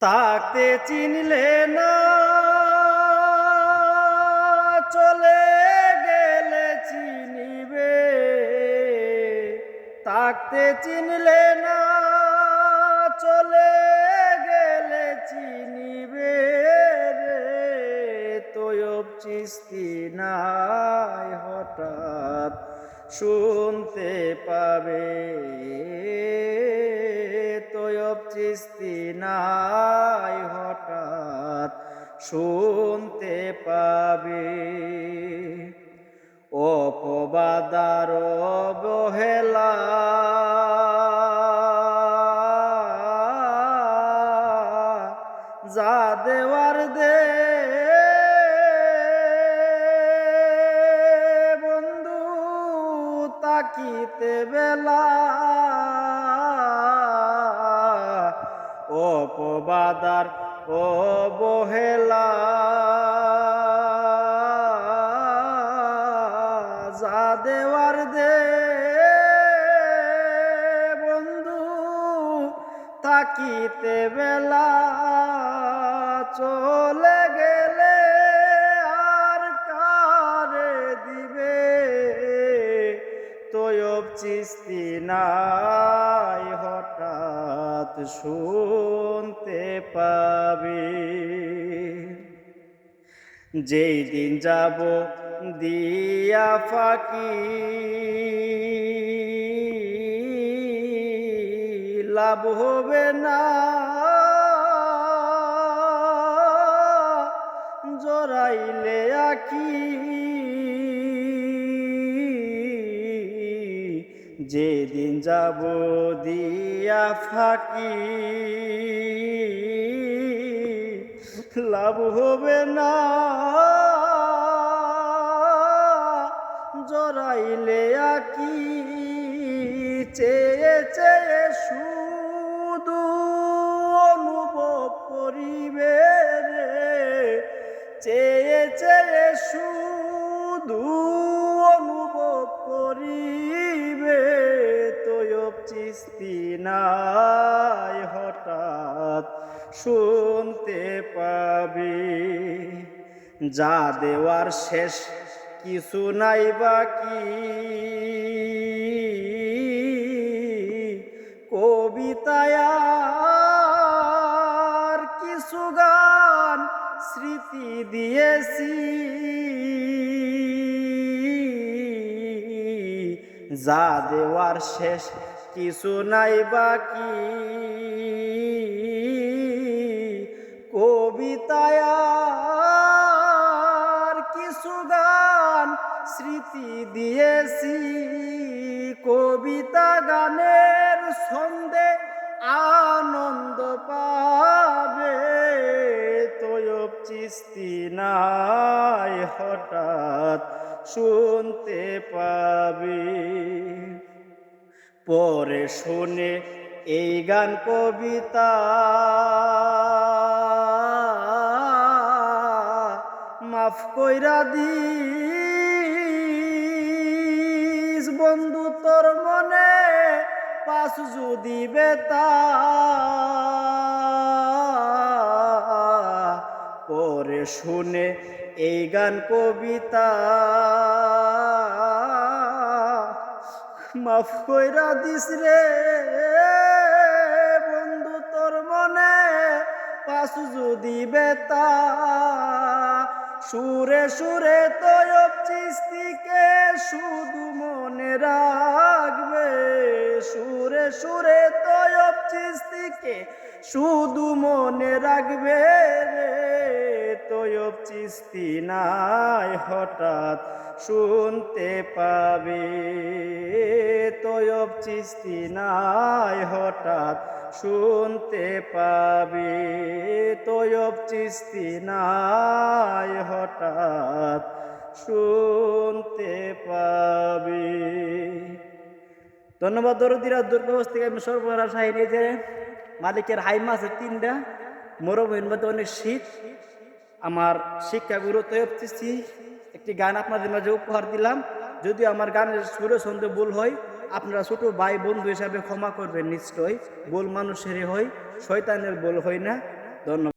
তাকে চিনলে না, চলে গেলে চিনিবে। তাকে চিনলে না, চলে গেলে চিনিবে রে। তৈয়ব চিস্তি নাই হঠাৎ শুনতে পাবে। তৈয়ব চিস্তি নাই হঠাৎ শুনতে পাবে। অপবাদার অবহেলা যা দেওয়ার দে বন্ধু, তাকিতে বেলা অপবাদার অবহেলা যা দেওয়ার দে বন্ধু, তাকিতে বেলা চলে গেলে আর কারে দিবে। তৈয়ব চিস্তি নাই হঠাৎ শুনতে পাবে। যেই দিন যাব দিয়া ফাঁকি লাভ হবে না, জড়াইলে আঁকি। যেদিন যাব দিয়া ফাঁকি লাভ হবে না, জড়াইলে আঁকি। চেয়ে চেয়ে শুধু অনুভব করিবে রে। চেয়ে চেয়ে শুধু অনুভব করিবে। তৈয়ব চিস্তি নাই হঠাৎ শুনতে পাবে। যা দেওয়ার শেষ কিছু নাই বাকি, কবিতায় আর কিছু গান স্মৃতি দিয়েছি। যা দেওয়ার শেষ কিছু নাই বাকি, কবিতায় আর কিছু গান স্মৃতি দিয়েছি। কবিতা গানের ছন্দে আনন্দ পাবে। তৈয়ব চিস্তি নাই হঠাৎ শুনতে পাবে। পরে শুনে এই গান কবিতা মাফ কইরা দিস বন্ধু, তোর মনে পাশ যদি বেতা। পরে শুনে এই গান কবিতা মাফ কইরা দিস রে বন্ধু, তোর মনে পাশ যদি বেতা। সুরে সুরে তৈয়ব চিস্তিকে শুধু মনে রাখবে। সুরে সুরে তৈয়ব চিস্তিকে শুধু মনে রাখবে রে। তৈয়ব চিস্তি নাই হঠাৎ শুনতে পাবে। তৈয়ব চিস্তি নাই হঠাৎ শুনতে পাবে। তৈয়ব চিস্তি নাই হঠাৎ শুনতে পাবে। ধন্যবাদ দরদিরা। দুর্গবস থেকে আমি সর্বহারা শাহিনী যে মালিকের হাইমা আছে 3টা, মরুভূমির মধ্যে অনেক শীত। আমার শিক্ষাগুরু তৈয়ব চিস্তি একটি গান আপনাদের মাঝে উপহার দিলাম। যদি আমার গানের সুরে ছন্দে ভুল হয়, আপনারা ছোট ভাই বন্ধু হিসাবে ক্ষমা করবেন। নিশ্চয় ভুল মানুষেরই হয়, শয়তানের ভুল হয় না। ধন্যবাদ।